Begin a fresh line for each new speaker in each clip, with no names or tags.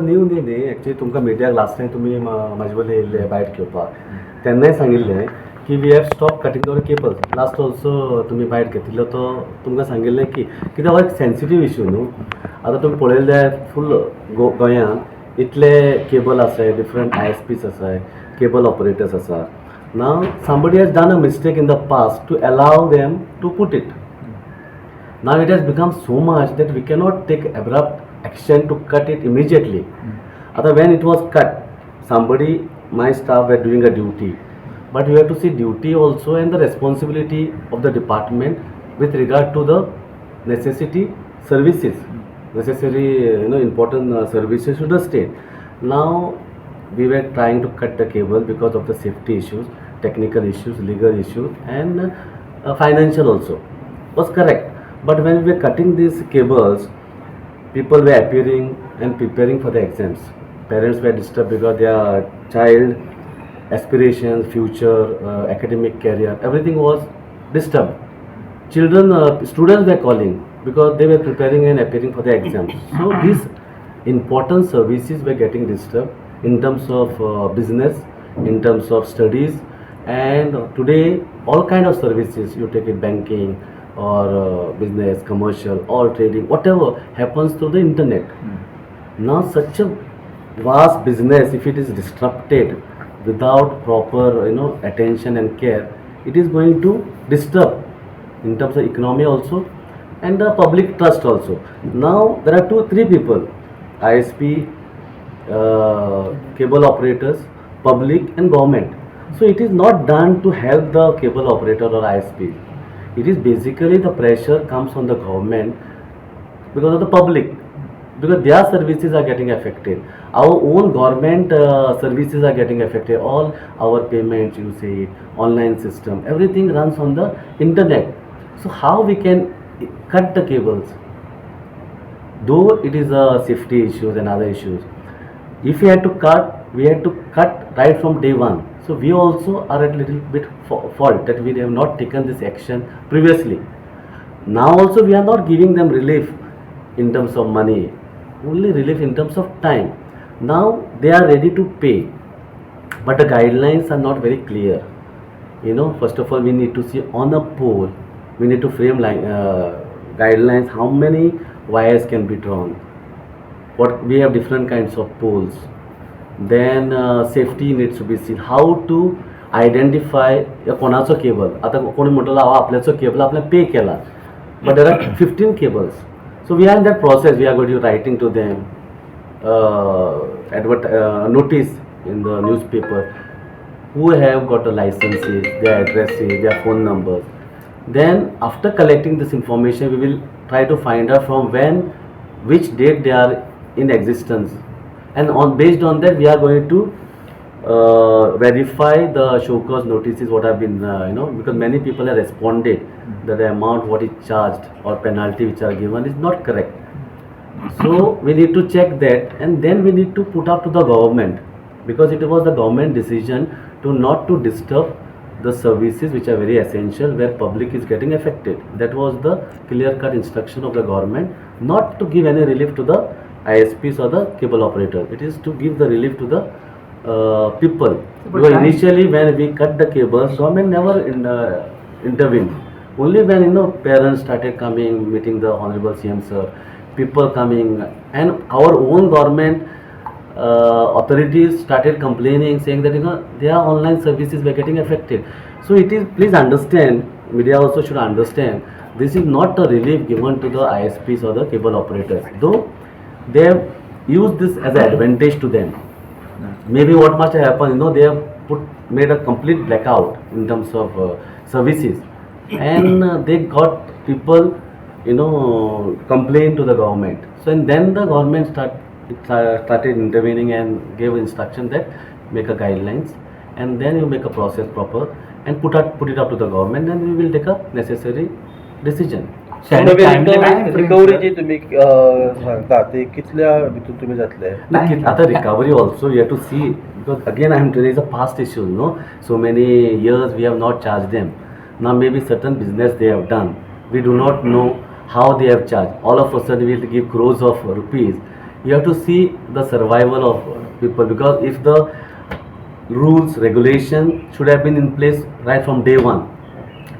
New न्ही actually तुमकां मिडियाक last time तुमी म्हाजे बरोबर येयल्ले बायट घेवपाक तेन्नाय सांगिल्लें की we have stop cutting our cables. Last also तुमी बायट घेतिल्लो तो तुमकां सांगिल्लें की कित्याक हो एक सेन्सिटीव इशू न्हू. आतां तुमी पळयलें जाल्यार फूल गोंयांत इतले केबल आसाय, डिफरंट ISPs आसाय, केबल ऑपरेटर्स आसा. Now somebody has done a mistake in the past to allow them to put it. Now it has become so much that we cannot take abrupt action to cut it immediately. Other when it was cut, somebody, my staff were doing a duty, but you have to see duty also and the responsibility of the department with regard to the necessity services, necessary important services to the state. Now we were trying to cut the cable because of the safety issues, technical issues, legal issues, and financial also. Was correct. But when we were cutting these cables, people were appearing and preparing for the exams. Parents were disturbed because their child aspirations, future, academic career, everything was disturbed. Children, students were calling because they were preparing and appearing for the exams. So these important services were getting disturbed in terms of business, in terms of studies, and today all kind of services, you take it banking or business, commercial, or trading, whatever happens through the internet. Now such a vast business, if it is disrupted without proper attention and care, it is going to disturb in terms of economy also and the public trust also. Now there are three people, ISP, cable operators, public and government. So it is not done to help the cable operator or ISP. It is basically the pressure comes on the government because of the public, because their services are getting affected. Our own government services are getting affected. All our payments, you say, online system, everything runs on the internet. So how we can cut the cables? Though it is a safety issues and other issues, if we had to cut, we had to cut right from day one. So we also are a little bit fault that we have not taken this action previously. Now also we are not giving them relief in terms of money, only relief in terms of time. Now they are ready to pay, but the guidelines are not very clear. First of all, we need to see on a pole, we need to frame guidelines, how many wires can be drawn. What we have different kinds of poles. Then safety needs to be seen. How to identify कोणाचो cable. आता कोणी म्हटलं हांव आपल्याचो cable आपल्याक पे केला, but there are 15 cables. So we are in that process. We are going to writing to them, notice in the newspaper who have got the licenses, their addresses, their phone numbers. Then after collecting this information, we will try to find out from when, which date they are in existence, and based on that we are going to verify the show cause notices what have been because many people have responded that the amount what is charged or penalty which are given is not correct. So we need to check that, and then we need to put up to the government, because it was the government decision to not to disturb the services which are very essential where public is getting affected. That was the clear cut instruction of the government, not to give any relief to the ISPs or the cable operator. It is to give the relief to the people. Because initially when we cut the cables, government never intervened. Only when parents started coming, meeting the Honorable CM sir, people coming, and our own government authorities started complaining, saying that their online services were getting affected. So it is, please understand, media also should understand, this is not a relief given to the ISPs or the cable operators, though they have used this as an advantage to them. Maybe what must have happened, they have made a complete blackout in terms of services, and they got people complain to the government. So and then the government started intervening and gave instruction that make a guidelines, and then you make a process proper and put it up to the government, and we will take a necessary decision.
Recovery जी तुम्ही सांगता ते कितल्या भितून तुम्ही जातले?
आता recovery also you have to see, because again I am telling, it's a past issue, so many years we have not charged them. Now maybe certain business they have done, we do not know how they have charged. All of a sudden we have to give crores of rupees, You have to see the survival of people, because if the rules, regulation should have been in place right from day one.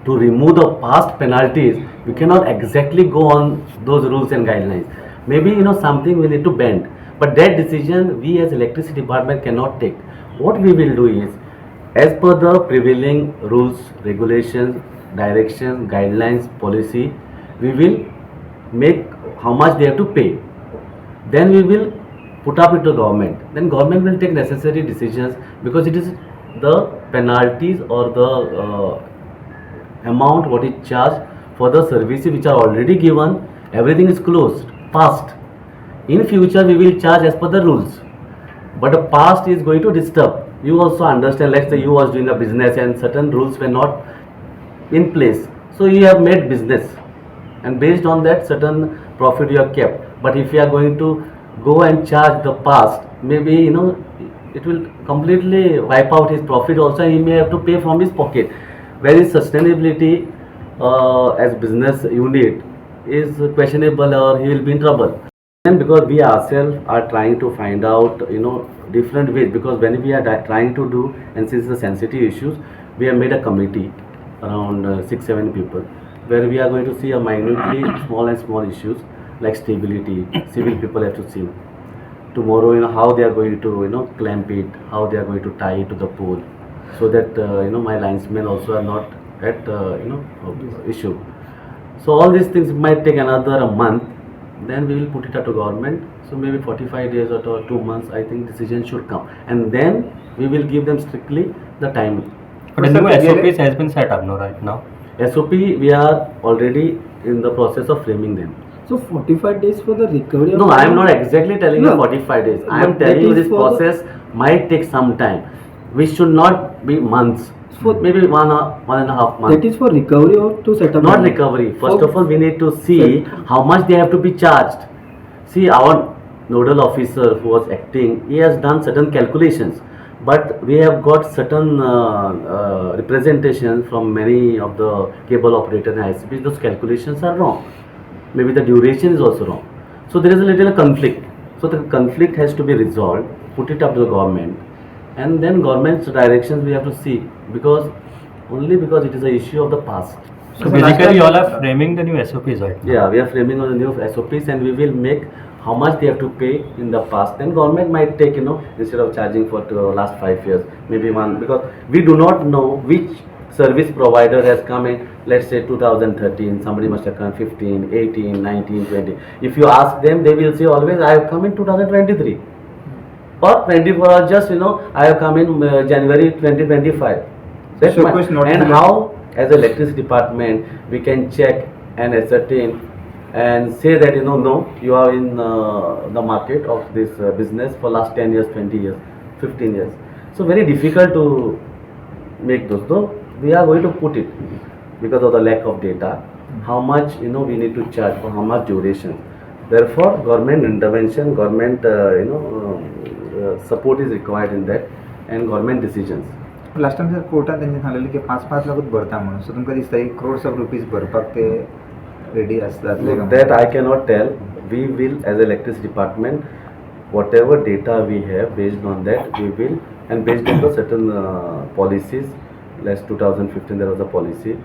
To remove the past penalties, we cannot exactly go on those rules and guidelines. Maybe something we need to bend, but that decision we as electricity department cannot take. What we will do is, as per the prevailing rules, regulations, direction, guidelines, policy, we will make how much they have to pay. Then we will put up it to government. Then government will take necessary decisions, because it is the penalties or the amount what is charged for the services which are already given. Everything is closed, past. In future we will charge as per the rules, but the past is going to disturb. You also understand, let's say you was doing a business and certain rules were not in place, so you have made business, and based on that certain profit you have kept. But if you are going to go and charge the past, maybe it will completely wipe out his profit also, and he may have to pay from his pocket. Whereas sustainability as business unit is questionable, or he will be in trouble. And because we ourselves are trying to find out different ways, because when we are trying to do, and since the sensitive issues, we have made a committee around 6-7 people, where we are going to see a minutely small issues like stability. Civil people have to see tomorrow how they are going to clamp it, how they are going to tie it to the pole, so that my linesmen also are not at issue. So all these things might take another a month. Then we will put it up to government. So maybe 45 days or 2 months, I think decision should come, and then we will give them strictly the time.
But the new SOPs has been set up, no, right now?
SOP, we are already in the process of framing them.
So 45 days for the recovery?
No, I am not exactly telling you 45 days. I am
But
telling
that
you
is
this
for the-
process might take some time. We should not be months. Maybe one and a half months.
That is for recovery or to set up?
Not recovery. First of all, we need to see how much they have to be charged. See, our nodal officer who was acting, he has done certain calculations, but we have got certain representation from many of the cable operators and ICPs. Those calculations are wrong. Maybe the duration is also wrong. So there is a little conflict. So the conflict has to be resolved, put it up to the government, and then government's directions we have to see, because it is an issue of the past.
So basically, you all are framing the new SOPs, right?
Yeah, we are framing on the new SOPs, and we will make how much they have to pay in the past. Then government might take, instead of charging for the last 5 years, maybe one, because we do not know which service provider has come in, let's say 2013, somebody must have come 15, 18, 19, 20. If you ask them, they will say always, I have come in 2023. Or 24, or just, I have come in January 2025. That's
So
my,
question not
and
clear.
how, as electricity department, we can check and ascertain and say that no, you are in the market of this business for last 10 years, 20 years, 15 years. So very difficult to make those. Though we are going to put it, because of the lack of data, how much we need to charge for how much duration. Therefore, government intervention, government support is required in that, and government decisions.
Last time sir कोर्टात तेंचे सांगलेलें की 5-5 लाख भरता म्हणून सो तुमकां दिसता एक crores of rupees भरपाक ते रेडी आसतात
That I cannot tell. We will, as electricity department, whatever data we have, based on that we will, and based on the certain policies. Last 2015 there was a policy.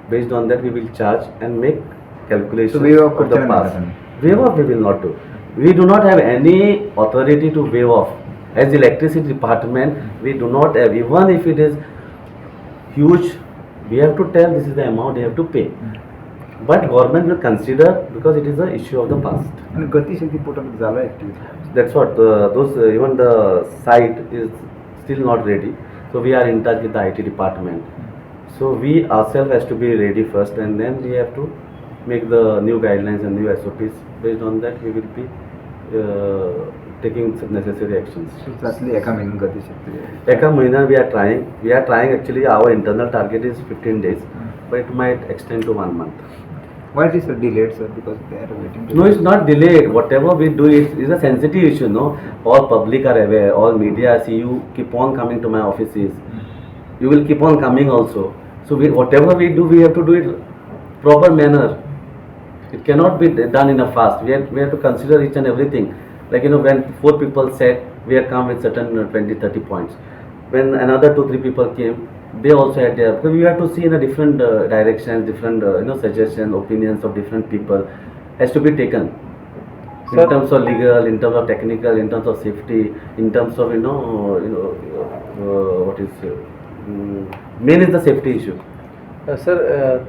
Based on that we will charge and make calculations
So waive off
of the
करचे
past.
नाही
Waive off we will not do. We do not have any authority to waive off. As electricity department, we do not have, even if it is huge, we have to tell this is the amount they have to pay. But government will consider, because it is an issue of the past.
आणि गतिशक्ती portal झालं activity
That's what even the site is still not ready. So we are in touch with the IT department. So we ourselves has to be ready first, and then we have to make the new guidelines and new SOPs. Based on that, we will be taking some necessary actions.
जातली एका महिन्यात गतिशक्ती
Eka Mahina we are trying. We are trying actually. Our internal target is 15 days, but it might extend to 1 month.
why it is delayed sir because they are waiting to
No, it's not delayed. Whatever we do is a sensitive issue. No, all public are aware. All media see. You keep on coming to my offices. You will keep on coming also. So whatever we do, we have to do it proper manner. It cannot be done in a fast. We have to consider each and everything. Like when 4 people said we have come with certain 20-30 points, when another 2-3 people came, they also had their, because we have to see in a different directions, different suggestions, opinions of different people has to be taken.
Sir-
In terms of legal, in terms of technical, in terms of safety, in terms of what is main is the safety issue.
Sir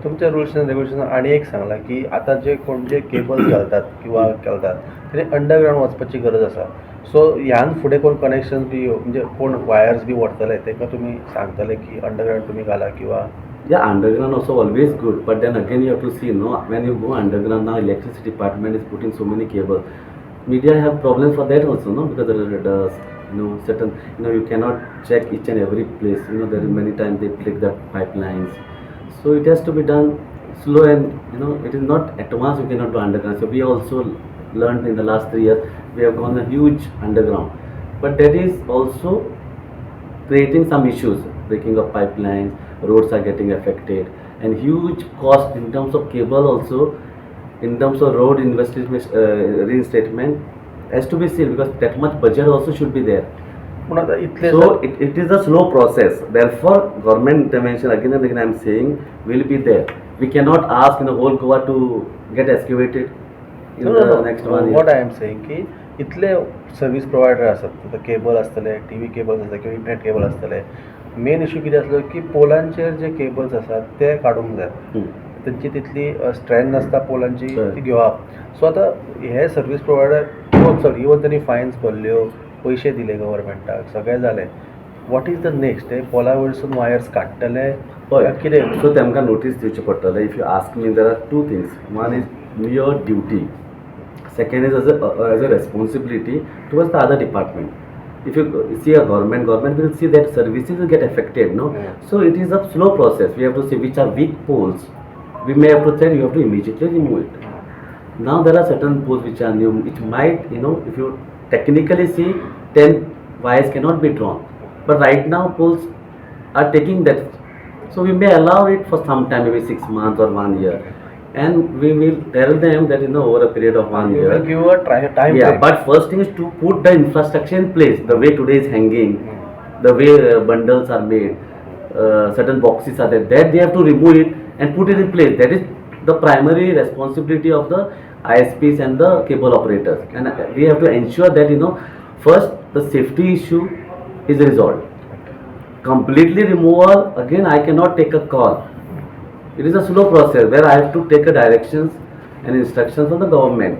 तुमच्या rules and regulation आणि एक सांगला की आता जे कोण जे cables घालतात किंवा घालतात त्याने अंडरग्राउंड वचपाची गरज आसा. सो ह्यान फुडें कोण कनेक्शन बी म्हणजे कोण वायर्स बी व्हरतले तेका तुमी सांगतले की अंडरग्राउंड तुमी घाला किंवा
Yeah, underground also always good, but then again you have to see, when you go underground now, electricity department is putting so many cables. Media have problems for that also, because there are dust, certain, you cannot check each and every place. There are many times they break the pipelines, so it has to be done slow and it is not at once. You cannot do underground. So we also learned in the last 3 years we have gone a huge underground, but that is also creating some issues, breaking of pipelines, roads are getting affected, and huge cost in terms of cable also, in terms of road reinstatement has to be seen, because that much budget also should be there.
पूण आता इतले
So it is a slow process. Therefore, government intervention again and again I am saying will be there. We cannot ask whole Goa to get excavated in the next 1 year.
What I am saying की इतले service provider आसात, cable आसतले, TV cables आसतले किंवा internet cable आसतले. Main issue कितें आसलो की पोलांचेर जे केबल्स आसात ते काडूंक जाय. त्यांची तितली स्ट्रेंथ नासता पोलांची ती घेवप. सो आतां हे सर्वीस प्रोवायडर इवन त्यांनी फायन्स भरल्यो, पयशे दिले गव्हर्मेंटाक, सगळें जालें. What is the next? ते पोला वयरसून वायर्स काडटले
हय,
कितें?
सो तेमकां नोटीस दिवचें पडटलें. If you ask me, there are 2 things. One is your duty. Second is as a responsibility towards the other department. If you see a government will see that services will get affected, no?
Yeah.
So it is a slow process. We have to see which are weak poles. We may have to tell you have to immediately remove it. Now there are certain poles which are new, which might, if you technically see, 10 wires cannot be drawn. But right now poles are taking that. So we may allow it for some time, maybe 6 months or 1 year. And we will tell them that over a period of 1
You
year.
will give a time
Yeah,
frame.
but first thing is to put the infrastructure in place. The way today is hanging, the way bundles are made, certain boxes are there. That they have to remove it and put it in place. That is the primary responsibility of the ISPs and the cable operators. And we have to ensure that first the safety issue is resolved. Completely removal, again I cannot take a call. It is a slow process where I have to take a directions and instructions from the government.